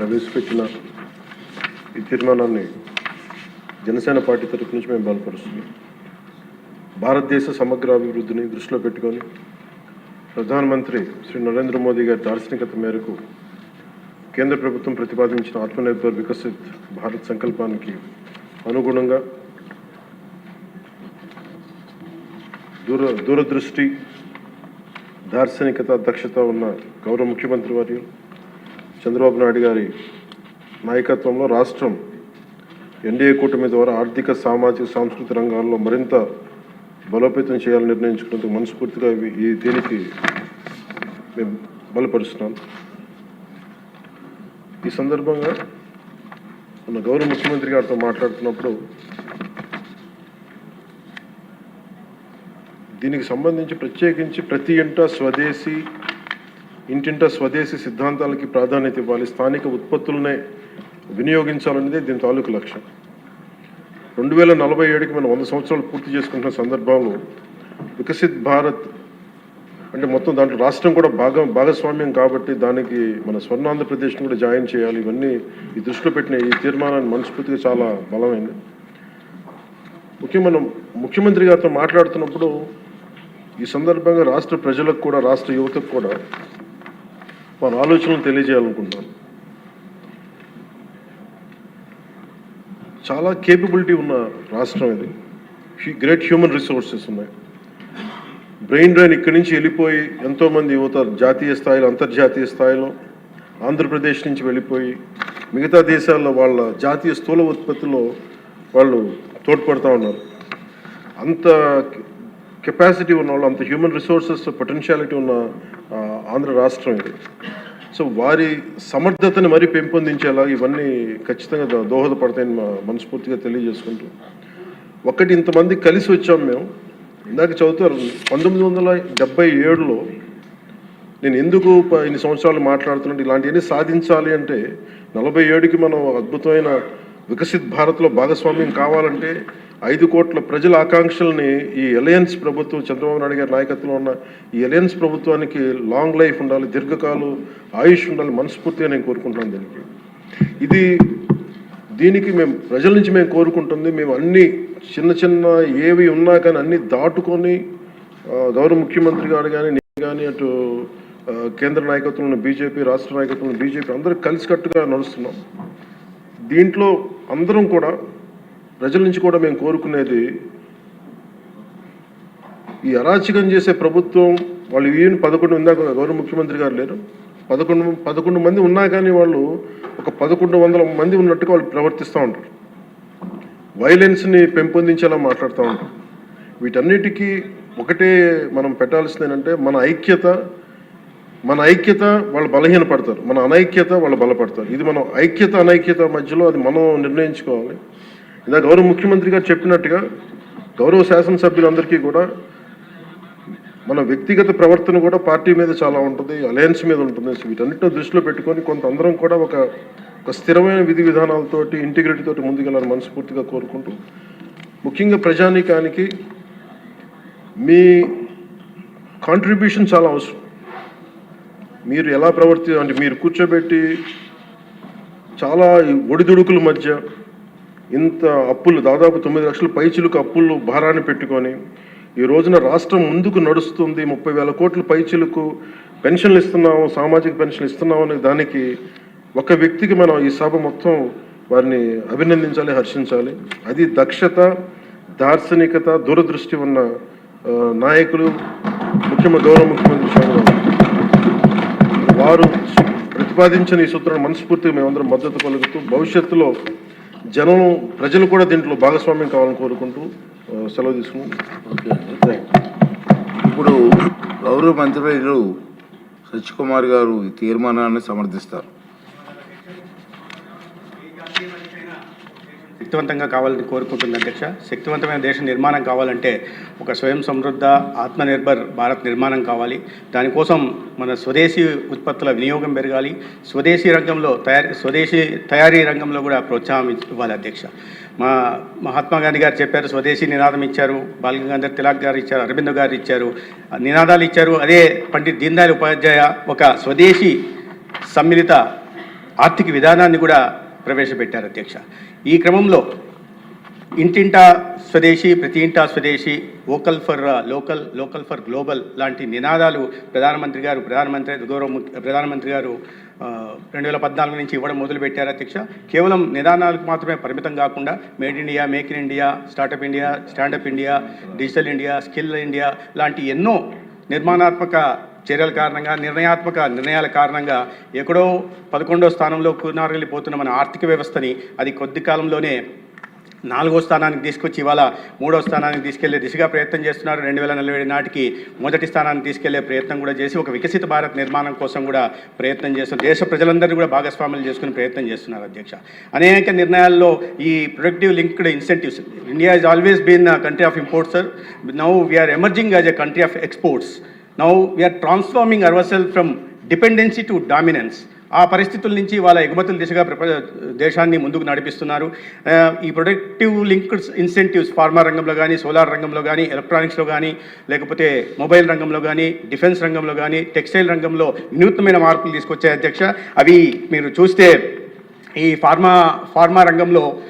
ప్రవేశపెట్టిన ఈ తీర్మానాన్ని జనసేన పార్టీ తరఫు నుంచి మేము బలపరుస్తున్నాం. భారతదేశ సమగ్ర అభివృద్ధిని దృష్టిలో పెట్టుకొని ప్రధానమంత్రి శ్రీ నరేంద్ర మోదీ గారి దార్శనికత మేరకు కేంద్ర ప్రభుత్వం ప్రతిపాదించిన ఆత్మనిర్భర్ వికసిత్ భారత్ సంకల్పానికి అనుగుణంగా దూరదృష్టి, దార్శనికత, దక్షత ఉన్న గౌరవ ముఖ్యమంత్రి వర్యులు చంద్రబాబు నాయుడు గారి నాయకత్వంలో రాష్ట్రం ఎన్డీఏ కూటమి ద్వారా ఆర్థిక, సామాజిక, సాంస్కృతిక రంగాల్లో మరింత బలోపేతం చేయాలని నిర్ణయించుకున్నందుకు మనస్ఫూర్తిగా దీనికి మేము బలపరుస్తున్నాం. ఈ సందర్భంగా మన గౌరవ ముఖ్యమంత్రి గారితో మాట్లాడుతున్నప్పుడు దీనికి సంబంధించి ప్రత్యేకించి ప్రతి ఇంటింటా స్వదేశీ సిద్ధాంతాలకి ప్రాధాన్యత ఇవ్వాలి, స్థానిక ఉత్పత్తులనే వినియోగించాలనేది దీని తాలూకు లక్ష్యం. 2047కి మనం 100 సంవత్సరాలు పూర్తి చేసుకుంటున్న సందర్భంలో వికసిత్ భారత్ అంటే మొత్తం దాంట్లో రాష్ట్రం కూడా భాగస్వామ్యం కాబట్టి దానికి మన స్వర్ణాంధ్రప్రదేశ్ని కూడా జాయిన్ చేయాలి. ఇవన్నీ ఈ దృష్టిలో పెట్టిన ఈ తీర్మానాన్ని మనస్ఫూర్తిగా చాలా బలమైంది. ముఖ్యంగా మనం ముఖ్యమంత్రి గారితో మాట్లాడుతున్నప్పుడు ఈ సందర్భంగా రాష్ట్ర ప్రజలకు కూడా, రాష్ట్ర యువతకు కూడా మన ఆలోచనలు తెలియజేయాలనుకుంటున్నాను. చాలా కేపబిలిటీ ఉన్న రాష్ట్రం ఇది. గ్రేట్ హ్యూమన్ రిసోర్సెస్ ఉన్నాయి. బ్రెయిన్ డ్రైన్ ఇక్కడి నుంచి వెళ్ళిపోయి ఎంతోమంది యువత జాతీయ స్థాయిలో, అంతర్జాతీయ స్థాయిలో ఆంధ్రప్రదేశ్ నుంచి వెళ్ళిపోయి మిగతా దేశాల్లో వాళ్ళ జాతీయ స్థూల ఉత్పత్తిలో వాళ్ళు తోడ్పడుతూ ఉన్నారు. అంత కెపాసిటీ ఉన్న వాళ్ళు, అంత హ్యూమన్ రిసోర్సెస్ పొటెన్షియాలిటీ ఉన్న ఆంధ్ర రాష్ట్రం ఇది. సో వారి సమర్థతని మరీ పెంపొందించేలా ఇవన్నీ ఖచ్చితంగా దోహదపడతాయని మనస్ఫూర్తిగా తెలియజేసుకుంటూ, ఒకటి ఇంతమంది కలిసి వచ్చాం మేము. ఇందాక చదువుతారు 1977లో నేను ఎందుకు ఇన్ని సంవత్సరాలు మాట్లాడుతున్నాను, ఇలాంటివన్నీ సాధించాలి అంటే 47కి మనం అద్భుతమైన వికసిత్ భారత్లో భాగస్వామ్యం కావాలంటే 5 కోట్ల ప్రజల ఆకాంక్షల్ని ఈ అలయన్స్ ప్రభుత్వం, చంద్రబాబు నాయుడు గారి నాయకత్వంలో ఉన్న ఈ అలయన్స్ ప్రభుత్వానికి లాంగ్ లైఫ్ ఉండాలి, దీర్ఘకాలు ఆయుష్ ఉండాలి, మనస్ఫూర్తిగా నేను కోరుకుంటున్నాను. దీనికి మేము ప్రజల నుంచి మేము కోరుకుంటుంది, మేము అన్ని చిన్న ఏవి ఉన్నా కానీ అన్ని దాటుకొని గౌరవ ముఖ్యమంత్రి గారు కానీ, నేను కానీ, అటు కేంద్ర నాయకత్వంలో బీజేపీ, రాష్ట్ర నాయకత్వంలో బీజేపీ అందరూ కలిసికట్టుగా నడుస్తున్నాం. దీంట్లో అందరం కూడా ప్రజల నుంచి కూడా మేము కోరుకునేది, ఈ అరాచకం చేసే ప్రభుత్వం వాళ్ళు ఈయన 11 ఇందాక గౌరవ ముఖ్యమంత్రి గారు లేరు, 11 మంది ఉన్నా కానీ వాళ్ళు ఒక 1100 మంది ఉన్నట్టుగా వాళ్ళు ప్రవర్తిస్తూ ఉంటారు. వైలెన్స్ని పెంపొందించేలా మాట్లాడుతూ ఉంటారు. వీటన్నిటికీ ఒకటే మనం పెట్టాల్సింది ఏంటంటే మన ఐక్యత వాళ్ళు బలహీనపడతారు, మన అనైక్యత వాళ్ళు బలపడతారు. ఇది మనం ఐక్యత అనైక్యత మధ్యలో అది మనం నిర్ణయించుకోవాలి. ఇలా గౌరవ ముఖ్యమంత్రి గారు చెప్పినట్టుగా గౌరవ శాసనసభ్యులందరికీ కూడా మన వ్యక్తిగత ప్రవర్తన కూడా పార్టీ మీద చాలా ఉంటుంది, అలయన్స్ మీద ఉంటుంది. వీటన్నిటిని దృష్టిలో పెట్టుకొని కొంత అందరం కూడా ఒక స్థిరమైన విధి విధానాలతోటి, ఇంటిగ్రిటీతోటి ముందుకెళ్ళాలని మనస్ఫూర్తిగా కోరుకుంటూ, ముఖ్యంగా ప్రజానీకానికి మీ కాంట్రిబ్యూషన్ చాలా అవసరం. మీరు ఎలా అంటే మీరు కూర్చోబెట్టి చాలా ఒడిదుడుకుల మధ్య ఇంత అప్పులు, దాదాపు 9 లక్షల పైచిలుకు అప్పులు భారాన్ని పెట్టుకొని ఈ రోజున రాష్ట్రం ముందుకు నడుస్తుంది. 30,000 కోట్ల పైచిలుకు పెన్షన్లు ఇస్తున్నాము, సామాజిక పెన్షన్లు ఇస్తున్నాము అనే దానికి ఒక వ్యక్తికి మనం ఈ సభ మొత్తం వారిని అభినందించాలి, హర్షించాలి. అది దక్షత, దార్శనికత, దూరదృష్టి ఉన్న నాయకులు, గౌరవ ముఖ్యమంత్రి చంద్రబాబు వారు ప్రతిపాదించిన ఈ సూత్రాన్ని మనస్ఫూర్తిగా మేమందరం మద్దతు పలుకుతూ, భవిష్యత్తులో ప్రజలు కూడా దీంట్లో భాగస్వామ్యం కావాలని కోరుకుంటూ సెలవు తీసుకున్నాం. ఇప్పుడు గౌరవ మంత్రివర్యులు సత్యకుమార్ గారు ఈ తీర్మానాన్ని సమర్థిస్తారు. శక్తివంతంగా కావాలని కోరుకుంటుంది అధ్యక్ష. శక్తివంతమైన దేశ నిర్మాణం కావాలంటే ఒక స్వయం సమృద్ధ ఆత్మనిర్భర్ భారత్ నిర్మాణం కావాలి. దానికోసం మన స్వదేశీ ఉత్పత్తుల వినియోగం పెరగాలి. స్వదేశీ తయారీ రంగంలో కూడా ప్రోత్సాహం ఇవ్వాలి అధ్యక్ష. మహాత్మా గాంధీ గారు చెప్పారు, స్వదేశీ నినాదం ఇచ్చారు, బాలగంగాధర్ తిలక్ గారు ఇచ్చారు, అరబిందో గారు ఇచ్చారు, నినాదాలు ఇచ్చారు. అదే పండిత్ దీన్ దయాళ్ ఉపాధ్యాయ ఒక స్వదేశీ సమ్మిళిత ఆర్థిక విధానాన్ని కూడా ప్రవేశపెట్టారు అధ్యక్ష. ఈ క్రమంలో ఇంటింటా స్వదేశీ, ప్రతి ఇంటా స్వదేశీ, vocal for local, local for global లాంటి నినాదాలు ప్రధానమంత్రి గారు 2014 నుంచి ఇవ్వడం మొదలుపెట్టారు అధ్యక్ష. కేవలం నిదానాలకు మాత్రమే పరిమితం కాకుండా made India, make in India, startup India, stand up India, digital India, skill India లాంటి ఎన్నో నిర్మాణాత్మక చర్యల కారణంగా, నిర్ణయాల కారణంగా ఎక్కడో 11వ స్థానంలో కూనారిల్లిపోతున్న మన ఆర్థిక వ్యవస్థని అది కొద్ది కాలంలోనే 4వ స్థానానికి తీసుకొచ్చి ఇవాళ 3వ స్థానానికి తీసుకెళ్లే దిశగా ప్రయత్నం చేస్తున్నారు. 2047 నాటికి మొదటి స్థానానికి తీసుకెళ్లే ప్రయత్నం కూడా చేసి ఒక వికసిత భారత్ నిర్మాణం కోసం కూడా ప్రయత్నం చేస్తున్నారు. దేశ ప్రజలందరినీ కూడా భాగస్వాములు చేసుకుని ప్రయత్నం చేస్తున్నారు అధ్యక్ష. అనేక నిర్ణయాల్లో ఈ productive linked incentives, India is always been country of imports sir. Now we are emerging as a country of exports. Now we are transforming our self from dependency to dominance. ఆ పరిస్థితుల నుంచి వాళ్ళ ఎగుమతుల దిశగా దేశాన్ని ముందుకు నడిపిస్తున్నారు. ఈ ప్రొడక్టివ్ లింక్డ్ ఇన్సెంటివ్స్ ఫార్మా రంగంలో కానీ, సోలార్ రంగంలో కానీ, ఎలక్ట్రానిక్స్లో కానీ, లేకపోతే మొబైల్ రంగంలో కానీ, డిఫెన్స్ రంగంలో కానీ, టెక్స్టైల్ రంగంలో వినూత్నమైన మార్పులు తీసుకొచ్చాయి అధ్యక్ష. అవి మీరు చూస్తే ఈ ఫార్మా రంగంలో